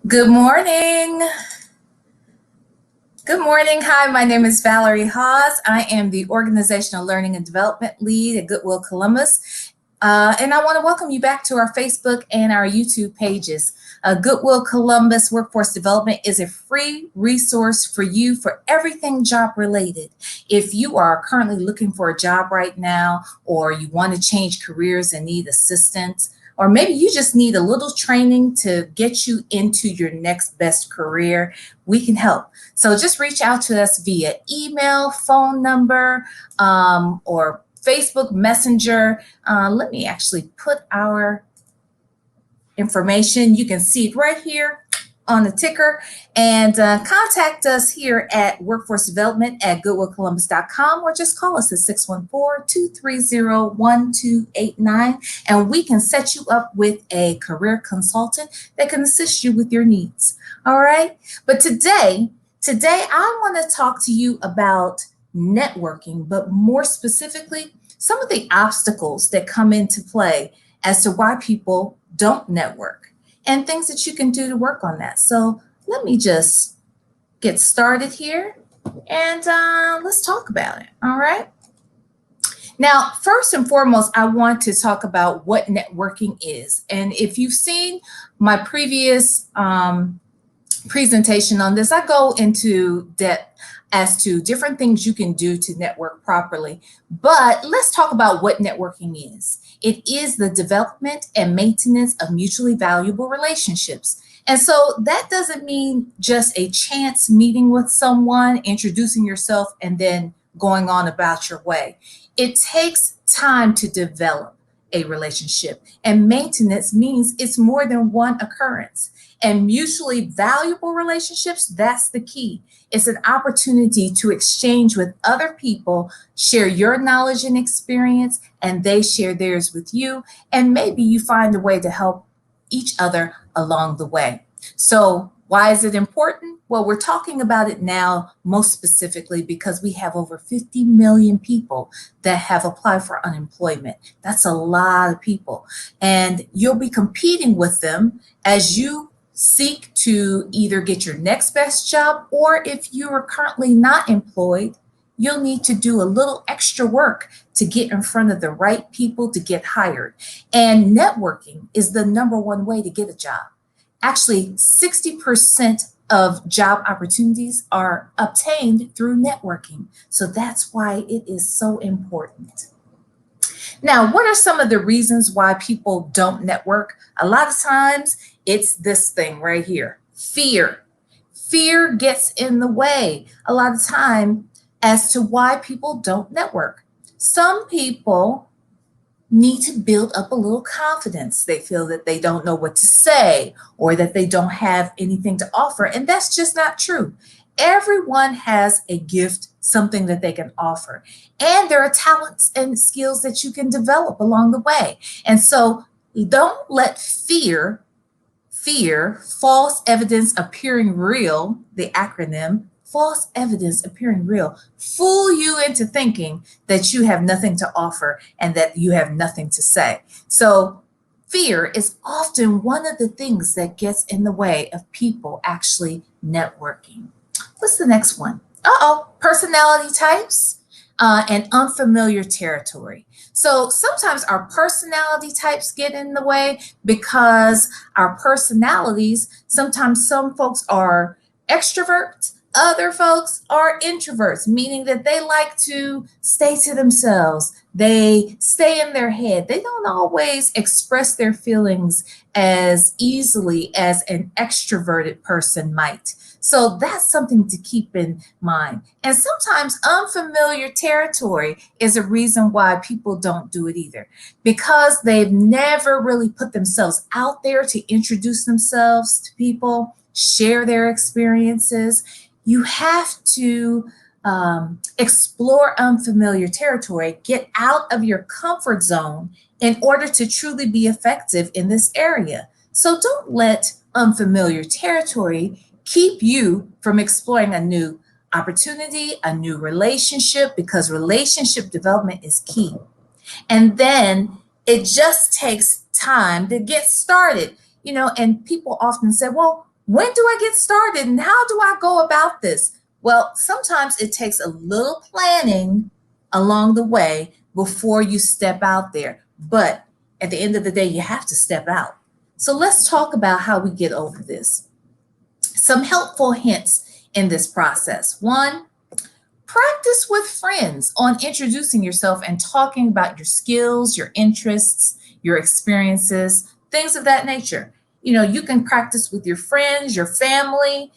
Good morning. Good morning. Hi, my name is Valerie Haas. I am the Organizational Learning and Development Lead at Goodwill Columbus. And I want to welcome you back to our Facebook and our YouTube pages. Goodwill Columbus Workforce Development is a free resource for you for everything job related. If you are currently looking for a job right now, or you want to change careers and need assistance, or maybe you just need a little training to get you into your next best career, we can help. So just reach out to us via email, phone number, or Facebook Messenger. Let me actually put our information. You can see it right here on the ticker, and contact us here at Workforce Development at goodwillcolumbus.com, or just call us at 614-230-1289, and we can set you up with a career consultant that can assist you with your needs. All right. But today I want to talk to you about networking, but more specifically, some of the obstacles that come into play as to why people don't network and things that you can do to work on that. So let me just get started here, and let's talk about it. All right. Now, first and foremost, I want to talk about what networking is. And if you've seen my previous presentation on this, I go into depth as to different things you can do to network properly. But let's talk about what networking is. It is the development and maintenance of mutually valuable relationships. And so that doesn't mean just a chance meeting with someone, introducing yourself, and then going on about your way. It takes time to develop a relationship, and maintenance means it's more than one occurrence. And mutually valuable relationships, that's the key. It's an opportunity to exchange with other people, share your knowledge and experience, and they share theirs with you. And maybe you find a way to help each other along the way. So why is it important? Well, we're talking about it now most specifically because we have over 50 million people that have applied for unemployment. That's a lot of people. And you'll be competing with them as you seek to either get your next best job, or if you are currently not employed, you'll need to do a little extra work to get in front of the right people to get hired. And networking is the number one way to get a job. Actually, 60% of job opportunities are obtained through networking. So that's why it is so important. Now, what are some of the reasons why people don't network? A lot of times it's this thing right here, fear. Fear gets in the way a lot of time as to why people don't network. Some people need to build up a little confidence. They feel that they don't know what to say, or that they don't have anything to offer. And that's just not true. Everyone has a gift, something that they can offer. And there are talents and skills that you can develop along the way. And so don't let fear, false evidence appearing real, the acronym, false evidence appearing real, fool you into thinking that you have nothing to offer and that you have nothing to say. So fear is often one of the things that gets in the way of people actually networking. What's the next one? Personality types and unfamiliar territory. So sometimes our personality types get in the way because our personalities, sometimes some folks are extroverts, other folks are introverts, meaning that they like to stay to themselves. They stay in their head. They don't always express their feelings as easily as an extroverted person might. So that's something to keep in mind. And sometimes unfamiliar territory is a reason why people don't do it either, because they've never really put themselves out there to introduce themselves to people, share their experiences. You have to explore unfamiliar territory, get out of your comfort zone in order to truly be effective in this area. So don't let unfamiliar territory keep you from exploring a new opportunity, a new relationship, because relationship development is key. And then it just takes time to get started, and people often say, well, When do I get started and how do I go about this? Well, sometimes it takes a little planning along the way before you step out there. But at the end of the day, you have to step out. So let's talk about how we get over this. Some helpful hints in this process. One, practice with friends on introducing yourself and talking about your skills, your interests, your experiences, things of that nature. You can practice with your friends, your family,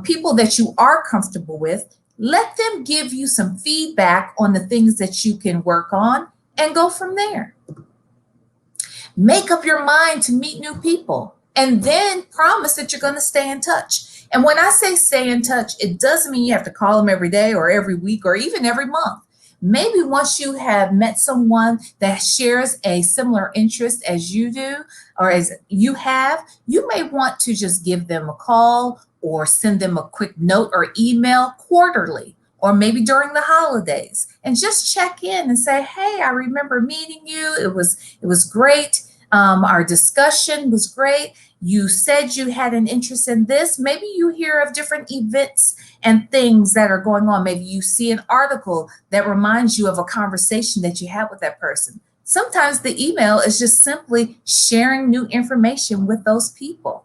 people that you are comfortable with. Let them give you some feedback on the things that you can work on and go from there. Make up your mind to meet new people and then promise that you're going to stay in touch. And when I say stay in touch, it doesn't mean you have to call them every day or every week or even every month. Maybe once you have met someone that shares a similar interest as you do or as you have, you may want to just give them a call or send them a quick note or email quarterly or maybe during the holidays and just check in and say, hey, I remember meeting you. It was great. Our discussion was great. You said you had an interest in this. Maybe you hear of different events and things that are going on. Maybe you see an article that reminds you of a conversation that you had with that person. Sometimes the email is just simply sharing new information with those people.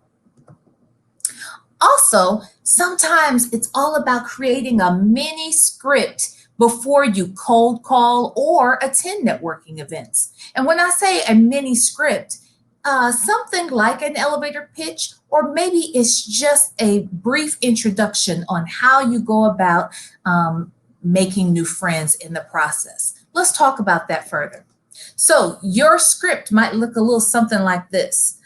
Also, sometimes it's all about creating a mini script before you cold call or attend networking events. And when I say a mini script, something like an elevator pitch, or maybe it's just a brief introduction on how you go about making new friends in the process. Let's talk about that further. So your script might look a little something like this.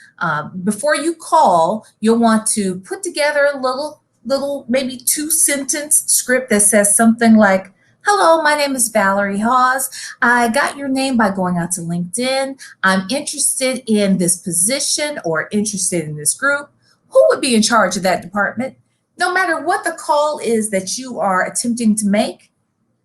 Before you call, you'll want to put together a little maybe 2-sentence script that says something like, hello, my name is Valerie Hawes. I got your name by going out to LinkedIn. I'm interested in this position or interested in this group. Who would be in charge of that department? No matter what the call is that you are attempting to make,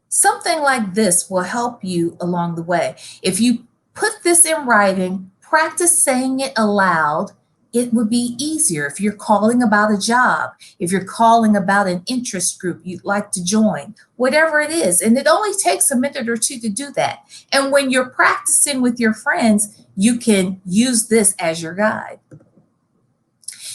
something like this will help you along the way. If you put this in writing, practice saying it aloud, it would be easier if you're calling about a job, if you're calling about an interest group you'd like to join, whatever it is. And it only takes a minute or two to do that. And when you're practicing with your friends, you can use this as your guide.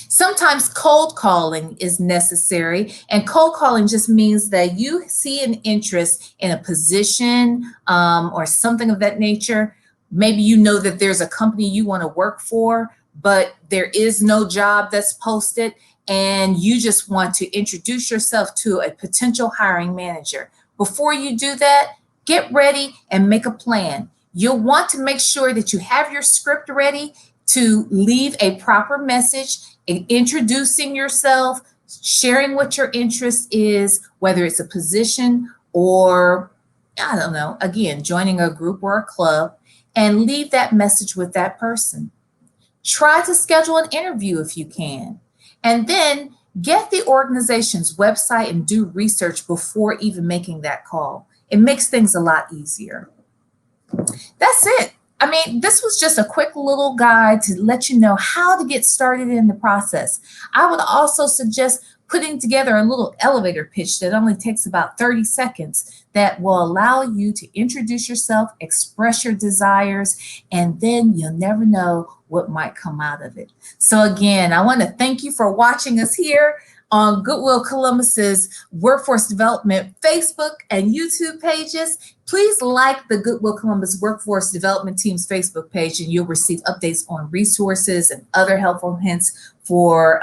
Sometimes cold calling is necessary, and cold calling just means that you see an interest in a position or something of that nature. Maybe you know that there's a company you want to work for, but there is no job that's posted, and you just want to introduce yourself to a potential hiring manager. Before you do that, get ready and make a plan. You'll want to make sure that you have your script ready to leave a proper message, introducing yourself, sharing what your interest is, whether it's a position or, I don't know, again, joining a group or a club, and leave that message with that person. Try to schedule an interview if you can. And then get the organization's website and do research before even making that call. It makes things a lot easier. That's it. I mean, this was just a quick little guide to let you know how to get started in the process. I would also suggest putting together a little elevator pitch that only takes about 30 seconds that will allow you to introduce yourself, express your desires, and then you'll never know what might come out of it. So again, I want to thank you for watching us here on Goodwill Columbus's Workforce Development Facebook and YouTube pages. Please like the Goodwill Columbus Workforce Development Team's Facebook page, and you'll receive updates on resources and other helpful hints for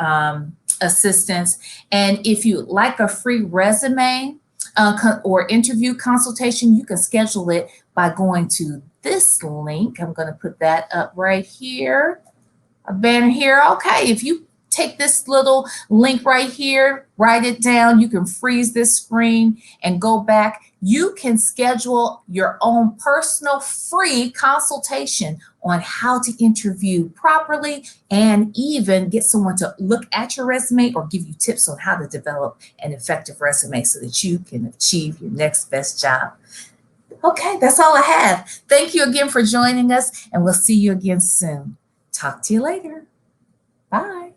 assistance. And if you like a free resume or interview consultation, you can schedule it by going to this link. I'm going to put that up right here, a banner here. Okay, if you take this little link right here, write it down. You can freeze this screen and go back. You can schedule your own personal free consultation on how to interview properly and even get someone to look at your resume or give you tips on how to develop an effective resume so that you can achieve your next best job. Okay, that's all I have. Thank you again for joining us, and we'll see you again soon. Talk to you later. Bye.